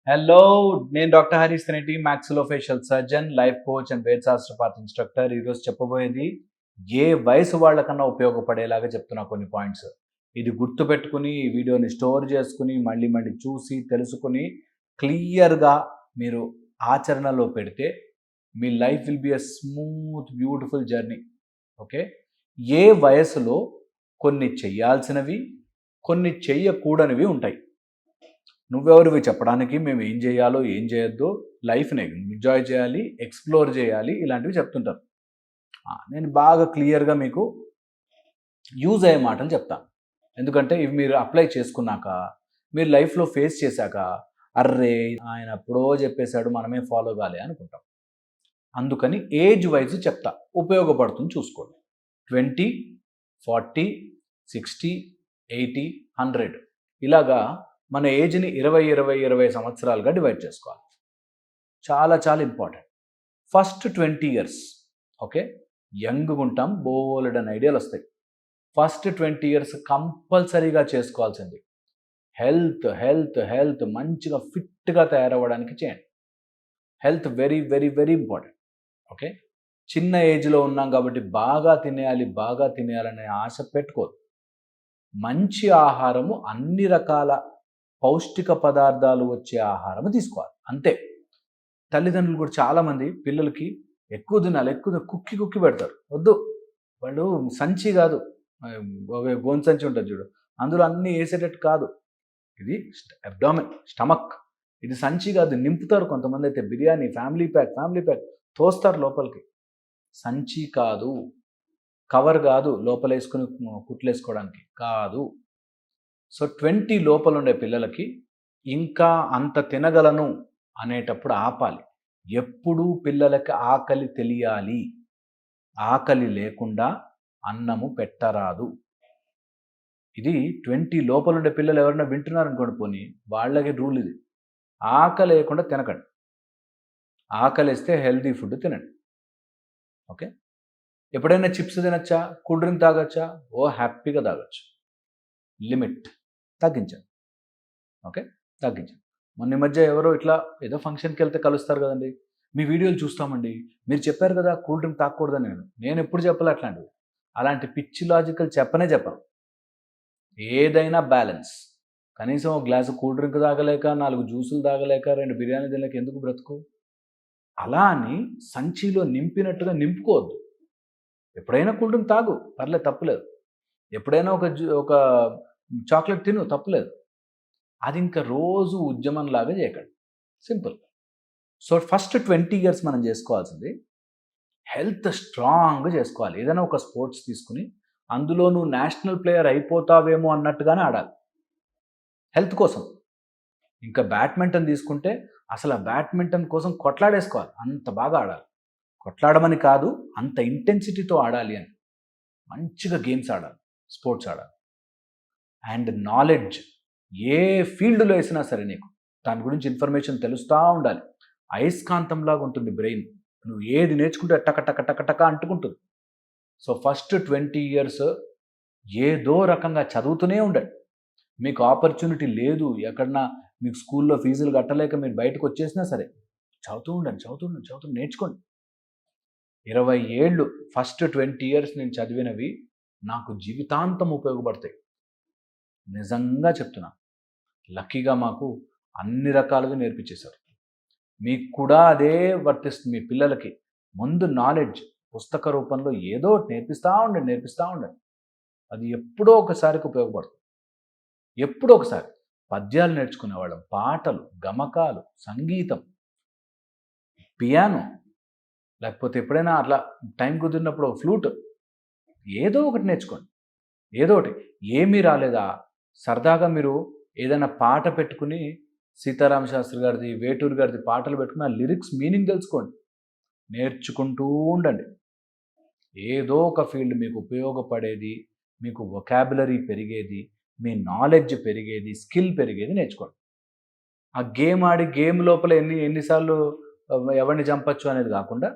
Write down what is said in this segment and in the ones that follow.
Hello, నేను doctor Harish Taneti maxillofacial surgeon, life coach and వేద శాస్త్రపాత్ ఇన్స్ట్రక్టర్. ఈరోజు చెప్పబోయేది ఏ వయసు వాళ్ళకన్నా ఉపయోగపడేలాగా చెప్తున్నా కొన్ని పాయింట్స్. ఇది గుర్తుపెట్టుకుని ఈ వీడియోని స్టోర్ చేసుకుని మళ్ళీ మళ్ళీ చూసి తెలుసుకుని క్లియర్గా మీరు ఆచరణలో పెడితే మీ life will be a smooth beautiful journey. Okay, ఏ వయసులో కొన్ని చెయ్యాల్సినవి కొన్ని చెయ్యకూడనివి ఉంటాయి. నువ్వెవరివి చెప్పడానికి మేము ఏం చేయాలో ఏం చేయొద్దో, లైఫ్ని ఎంజాయ్ చేయాలి, ఎక్స్ప్లోర్ చేయాలి, ఇలాంటివి చెప్తుంటారు. నేను బాగా క్లియర్గా మీకు యూజ్ అయ్యే మాటలు చెప్తాను. ఎందుకంటే ఇవి మీరు అప్లై చేసుకున్నాక మీరు లైఫ్లో ఫేస్ చేశాక అర్రే ఆయన ఎప్పుడో చెప్పేశాడు మనమే ఫాలో కాలే అనుకుంటాం. అందుకని ఏజ్ వైజ్ చెప్తా, ఉపయోగపడుతుంది చూసుకోండి. 20, 40, 60, 80, 100 ఇలాగా మన ఏజ్ని 20 సంవత్సరాలుగా డివైడ్ చేసుకోవాలి. చాలా చాలా ఇంపార్టెంట్. ఫస్ట్ 20 ఇయర్స్ ఓకే, యంగ్గా ఉంటాం, బోలెడని ఐడియాలు వస్తాయి. ఫస్ట్ 20 ఇయర్స్ కంపల్సరీగా చేసుకోవాల్సింది హెల్త్ హెల్త్ హెల్త్ మంచిగా ఫిట్గా తయారవ్వడానికి చేయండి. Health very very very important. Okay, చిన్న ఏజ్లో ఉన్నాం కాబట్టి బాగా తినేయాలనే ఆశ పెట్టుకోదు. మంచి ఆహారము, అన్ని రకాల పౌష్టిక పదార్థాలు వచ్చే ఆహారము తీసుకోవాలి, అంతే. తల్లిదండ్రులు కూడా చాలామంది పిల్లలకి ఎక్కువ తినాలి కుక్కి పెడతారు. వద్దు, వాళ్ళు సంచి కాదు, గోన్ సంచి ఉంటుంది చూడు, అందులో అన్నీ వేసేటట్టు కాదు. ఇది అబ్డామిన్, స్టమక్, ఇది సంచి కాదు. నింపుతారు కొంతమంది అయితే బిర్యానీ, ఫ్యామిలీ ప్యాక్ తోస్తారు లోపలికి. సంచి కాదు, కవర్ కాదు, లోపల వేసుకుని కుట్లేసుకోవడానికి కాదు. సో 20 లోపల ఉండే పిల్లలకి ఇంకా అంత తినగలను అనేటప్పుడు ఆపాలి. ఎప్పుడూ పిల్లలకి ఆకలి తెలియాలి. ఆకలి లేకుండా అన్నము పెట్టరాదు. ఇది 20 లోపల ఉండే పిల్లలు ఎవరైనా వింటున్నారనుకోండి, పోనీ వాళ్ళకి రూల్ ఇది. ఆకలి లేకుండా తినకండి. ఆకలి వేస్తే హెల్తీ ఫుడ్ తినండి. ఓకే, ఎప్పుడైనా చిప్స్ తినచ్చా, కూల్ డ్రింక్ తాగొచ్చా, హ్యాపీగా తాగొచ్చు. లిమిట్ తగ్గించండి. ఓకే, తగ్గించండి. మొన్న మధ్య ఎవరో ఇట్లా ఏదో ఫంక్షన్కి వెళ్తే కలుస్తారు కదండి, మీ వీడియోలు చూస్తామండి, మీరు చెప్పారు కదా కూల్ డ్రింక్ తాగకూడదని. నేను ఎప్పుడు చెప్పలే అట్లాంటివి. అలాంటి పిచ్చి లాజికల్ చెప్పను. ఏదైనా బ్యాలెన్స్. కనీసం ఒక గ్లాసు కూల్ డ్రింక్ తాగలేక, 4 జ్యూసులు తాగలేక, 2 బిర్యానీ తినలేక ఎందుకు బ్రతుకు? అలా అని సంచిలో నింపినట్టుగా నింపుకోవద్దు. ఎప్పుడైనా కూల్ డ్రింక్ తాగు, పర్లేదు, తప్పులేదు. ఎప్పుడైనా ఒక చాక్లెట్ తిను, తప్పులేదు. అది ఇంకా రోజు ఉద్యమంలాగా చేయకండి. సింపుల్. సో ఫస్ట్ 20 ఇయర్స్ మనం చేసుకోవాల్సింది హెల్త్ స్ట్రాంగ్గా చేసుకోవాలి. ఏదైనా ఒక స్పోర్ట్స్ తీసుకుని అందులో నువ్వు నేషనల్ ప్లేయర్ అయిపోతావేమో అన్నట్టుగానే ఆడాలి హెల్త్ కోసం. ఇంకా బ్యాడ్మింటన్ తీసుకుంటే అసలు ఆ బ్యాడ్మింటన్ కోసం కొట్లాడేసుకోవాలి, అంత బాగా ఆడాలి. కొట్లాడమని కాదు, అంత ఇంటెన్సిటీతో ఆడాలి అని. మంచిగా గేమ్స్ ఆడాలి, స్పోర్ట్స్ ఆడాలి. అండ్ నాలెడ్జ్, ఏ ఫీల్డ్లో వేసినా సరే నీకు దాని గురించి ఇన్ఫర్మేషన్ తెలుస్తూ ఉండాలి. అయస్కాంతంలాగా ఉంటుంది బ్రెయిన్. నువ్వు ఏది నేర్చుకుంటే టక అంటుకుంటుంది. సో ఫస్ట్ 20 ఇయర్స్ ఏదో రకంగా చదువుతూనే ఉండండి. మీకు ఆపర్చునిటీ లేదు, ఎక్కడన్నా మీకు స్కూల్లో ఫీజులు కట్టలేక మీరు బయటకు వచ్చేసినా సరే చదువుతూ ఉండండి, నేర్చుకోండి. 20 ఏళ్ళు ఫస్ట్ 20 ఇయర్స్ నేను చదివినవి నాకు జీవితాంతం ఉపయోగపడతాయి. నిజంగా చెప్తున్నా. లక్కీగా మాకు అన్ని రకాలుగా నేర్పించేశారు. మీకు కూడా అదే వర్తిస్తుంది. మీ పిల్లలకి ముందు నాలెడ్జ్ పుస్తక రూపంలో ఏదో నేర్పిస్తూ ఉండండి. అది ఎప్పుడో ఒకసారికి ఉపయోగపడుతుంది. ఎప్పుడో ఒకసారి పద్యాలు నేర్చుకునేవాళ్ళం, పాటలు, గమకాలు, సంగీతం, పియానో, లేకపోతే ఎప్పుడైనా అట్లా టైం కుదిరినప్పుడు ఫ్లూట్, ఏదో ఒకటి నేర్చుకోండి. ఏదో ఒకటి. ఏమీ రాలేదా, సరదాగా మీరు ఏదైనా పాట పెట్టుకుని సీతారామ శాస్త్రి గారిది, వేటూరు గారిది పాటలు పెట్టుకుని ఆ లిరిక్స్ మీనింగ్ తెలుసుకోండి. నేర్చుకుంటూ ఉండండి. ఏదో ఒక ఫీల్డ్ మీకు ఉపయోగపడేది, మీకు వొకాబులరీ పెరిగేది, మీ నాలెడ్జ్ పెరిగేది, స్కిల్ పెరిగేది నేర్చుకోండి. ఆ గేమ్ ఆడి గేమ్ లోపల ఎన్నిసార్లు ఎవరిని చంపచ్చు అనేది కాకుండా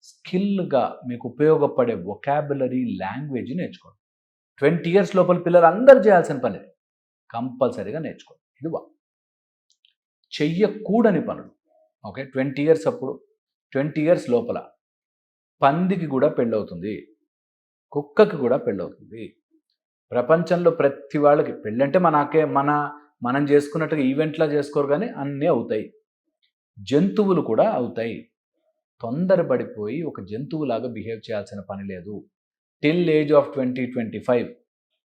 స్కిల్గా మీకు ఉపయోగపడే వొకాబులరీ, లాంగ్వేజ్ నేర్చుకోండి. 20 ఇయర్స్ లోపల పిల్లలు అందరూ చేయాల్సిన పని కంపల్సరీగా నేర్చుకోండి. ఇది చెయ్యకూడని పనులు. ఓకే, 20 ఇయర్స్ అప్పుడు, 20 ఇయర్స్ లోపల పందికి కూడా పెళ్ళవుతుంది, కుక్కకి కూడా పెళ్ళవుతుంది. ప్రపంచంలో ప్రతి వాళ్ళకి పెళ్ళంటే మనం చేసుకున్నట్టుగా ఈవెంట్లా చేసుకోరు, కానీ అన్నీ అవుతాయి. జంతువులు కూడా అవుతాయి. తొందరపడిపోయి ఒక జంతువులాగా బిహేవ్ చేయాల్సిన పని లేదు. టిల్ ఏజ్ ఆఫ్ 20-25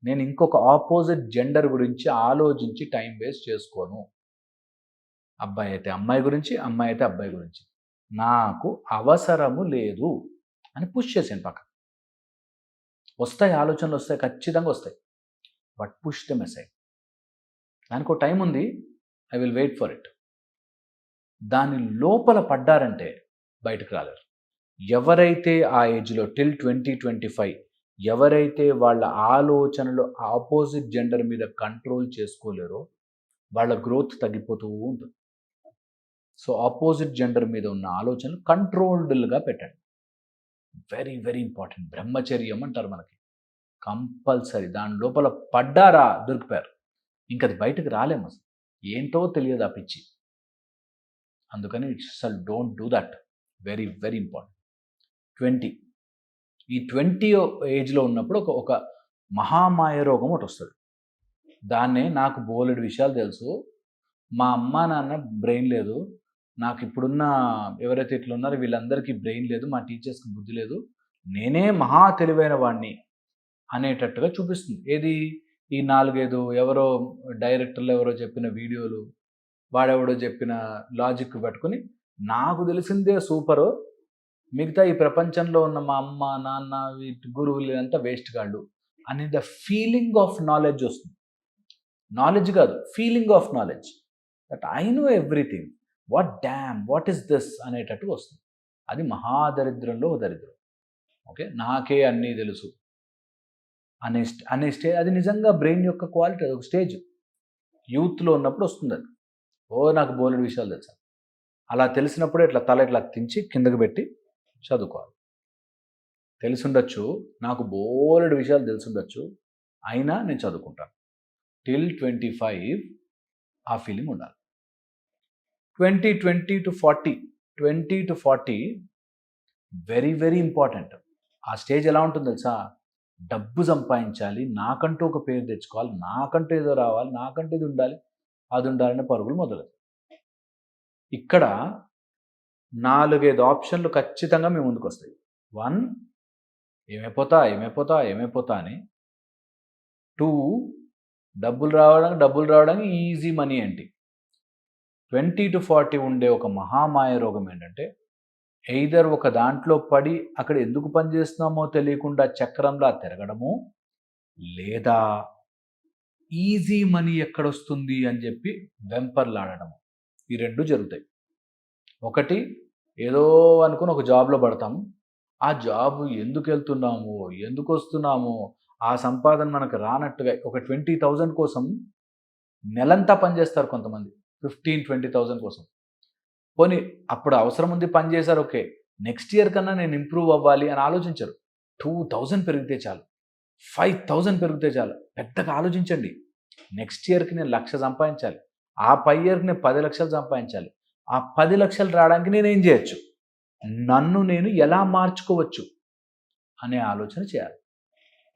నేను ఇంకొక ఆపోజిట్ జెండర్ గురించి ఆలోచించి టైం వేస్ట్ చేసుకోను. అబ్బాయి అయితే అమ్మాయి గురించి, అమ్మాయి అయితే అబ్బాయి గురించి. నాకు అవసరము లేదు అని పుష్ చేసాను పక్కన. వస్తాయి ఆలోచనలు, వస్తాయి, ఖచ్చితంగా వస్తాయి. But push them aside. దానికి ఒక టైం ఉంది. I will wait for it. దాని లోపల పడ్డారంటే బయటకు రాలేరు. ఎవరైతే ఆ ఏజ్లో టిల్ 20-25 ఎవరైతే వాళ్ళ ఆలోచనలు ఆపోజిట్ జెండర్ మీద కంట్రోల్ చేసుకోలేరో వాళ్ళ గ్రోత్ తగ్గిపోతూ ఉంటుంది. సో ఆపోజిట్ జెండర్ మీద ఉన్న ఆలోచనలు కంట్రోల్డ్గా పెట్టండి. Very very important. బ్రహ్మచర్యం అంటారు మనకి. కంపల్సరీ. దాని లోపల పడ్డారా దొరికిపోయారు. ఇంక అది బయటకు రాలేము. అసలు ఏంటో తెలియదు ఆ పిచ్చి. అందుకని అసలు don't do that. Very very important. 20 ఈ 20 ఏజ్లో ఉన్నప్పుడు ఒక మహామాయ రోగం ఒకటి వస్తుంది. దాన్నే నాకు బోలెడు విషయాలు తెలుసు. మా అమ్మ నాన్న బ్రెయిన్ లేదు, నాకు ఇప్పుడున్న ఎవరైతే ఇట్లా ఉన్నారో వీళ్ళందరికీ బ్రెయిన్ లేదు, మా టీచర్స్కి బుద్ధి లేదు, నేనే మహా తెలివైన వాడిని అనేటట్టుగా చూపిస్తుంది. ఏది? ఈ 4-5 ఎవరో డైరెక్టర్లు ఎవరో చెప్పిన వీడియోలు, వాడెవడో చెప్పిన లాజిక్ పట్టుకుని నాకు తెలిసిందే సూపరు, మిగతా ఈ ప్రపంచంలో ఉన్న మా అమ్మ నాన్న వీటి గురువులు అంతా వేస్ట్ కాళ్ళు అనే ద ఫీలింగ్ ఆఫ్ నాలెడ్జ్ వస్తుంది. నాలెడ్జ్ కాదు, feeling of knowledge. That I know everything, what is this అనేటట్టు వస్తుంది. అది మహాదరిద్రంలో దరిద్రం. ఓకే, నాకే అన్నీ తెలుసు అనే స్టేజ్. అది నిజంగా బ్రెయిన్ యొక్క క్వాలిటీ. అది ఒక స్టేజ్. యూత్లో ఉన్నప్పుడు వస్తుంది అది. నాకు బోలెడు విషయాలు తెలుసు. అలా తెలిసినప్పుడే ఇట్లా తల ఇట్లా తించి కిందకి పెట్టి చదువుకోవాలి. తెలుసుండొచ్చు, నాకు బోలెడు విషయాలు తెలుసుండొచ్చు, అయినా నేను చదువుకుంటాను. టిల్ 25 ఆ ఫీలింగ్ ఉండాలి. 20-40 వెరీ వెరీ ఇంపార్టెంట్. ఆ స్టేజ్ ఎలా ఉంటుంది తెలుసా? డబ్బు సంపాదించాలి, నాకంటూ ఒక పేరు తెచ్చుకోవాలి, నాకంటూ ఏదో రావాలి, నాకంటూ ఇది ఉండాలి, అది ఉండాలనే పరుగులు మొదలవుతాయి. ఇక్కడ 4-5 ఆప్షన్లు ఖచ్చితంగా మీ ముందుకు వస్తాయి. 1, ఏమైపోతా అని. 2, డబ్బులు రావడానికి ఈజీ మనీ ఏంటి. 20-40 ఉండే ఒక మహామాయ రోగం ఏంటంటే, ఎయిదర్ ఒక దాంట్లో పడి అక్కడ ఎందుకు పనిచేస్తున్నామో తెలియకుండా చక్రంలా తిరగడము, లేదా ఈజీ మనీ ఎక్కడొస్తుంది అని చెప్పి వెంపర్లాడడము. ఈ 2 జరుగుతాయి. ఒకటి, ఏదో అనుకుని ఒక జాబ్లో పడతాము, ఆ జాబ్ ఎందుకు వెళ్తున్నాము, ఎందుకు వస్తున్నాము, ఆ సంపాదన మనకు రానట్టుగా ఒక 20,000 కోసం నెలంతా పనిచేస్తారు కొంతమంది. 15-20,000 కోసం. పోనీ అప్పుడు అవసరం ఉంది, పని చేశారు, ఓకే, నెక్స్ట్ ఇయర్ కన్నా నేను ఇంప్రూవ్ అవ్వాలి అని ఆలోచించరు. 2,000 పెరిగితే చాలు, 5,000 పెరిగితే చాలు. పెద్దగా ఆలోచించండి. నెక్స్ట్ ఇయర్కి నేను 1,00,000 సంపాదించాలి, ఆ పై ఇయర్కి నేను 10 లక్షలు సంపాదించాలి, ఆ 10 లక్షలు రావడానికి నేను ఏం చేయొచ్చు, నన్ను నేను ఎలా మార్చుకోవచ్చు అనే ఆలోచన చేయాలి.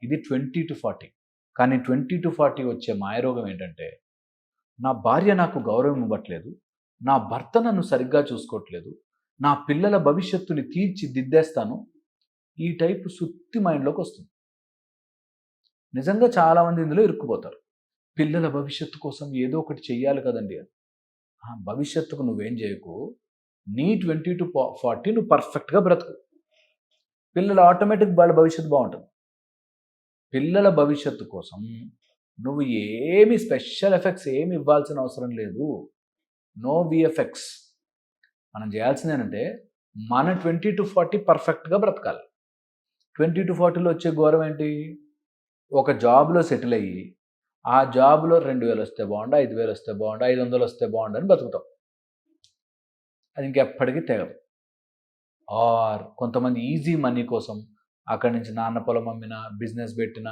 ఇది 20-40. కానీ 20-40 వచ్చే మాయరోగం ఏంటంటే, నా భార్య నాకు గౌరవం ఇవ్వట్లేదు, నా భర్త నన్ను సరిగ్గా చూసుకోవట్లేదు, నా పిల్లల భవిష్యత్తుని తీర్చిదిద్దేస్తాను, ఈ టైపు సుత్తి మైండ్లోకి వస్తుంది. నిజంగా చాలామంది ఇందులో ఇరుక్కుపోతారు. పిల్లల భవిష్యత్తు కోసం ఏదో ఒకటి చెయ్యాలి కదండి అని. భవిష్యత్తుకు నువ్వేం చేయకు, నీ 20-40 నువ్వు పర్ఫెక్ట్గా బ్రతుకు, పిల్లల ఆటోమేటిక్ వాళ్ళ భవిష్యత్తు బాగుంటుంది. పిల్లల భవిష్యత్తు కోసం నువ్వు ఏమి స్పెషల్ ఎఫెక్ట్స్ ఏమి ఇవ్వాల్సిన అవసరం లేదు. No VFX. మనం చేయాల్సింది ఏంటంటే, మన 20-40 పర్ఫెక్ట్గా బ్రతకాలి. 20-40లో వచ్చే ఘోరం ఏంటి? ఒక జాబ్లో సెటిల్ అయ్యి ఆ జాబ్లో 2,000 వస్తే బాగుండు, 5,000 వస్తే బాగుండు, 500 వస్తే బాగుండు అని బతుకుతాం. అది ఇంకెప్పటికీ తెగదు. ఆర్ కొంతమంది ఈజీ మనీ కోసం అక్కడి నుంచి నాన్న పొలం అమ్మిన, బిజినెస్ పెట్టిన,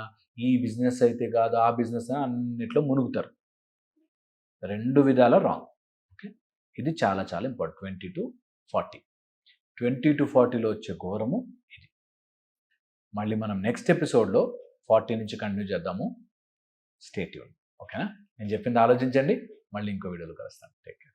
ఈ బిజినెస్ అయితే కాదు ఆ బిజినెస్ అని అన్నిట్లో మునుగుతారు. 2 విధాల రాంగ్. ఓకే, ఇది చాలా చాలా ఇంపార్టెంట్. 20 to 40. 20 to 40లో వచ్చే ఘోరము ఇది. మళ్ళీ మనం నెక్స్ట్ ఎపిసోడ్లో 40 నుంచి కంటిన్యూ చేద్దాము. Stay tune. ఓకేనా? నేను చెప్పింది ఆలోచించండి. మళ్ళీ ఇంకో వీడియోలో కలుస్తాను. Take care.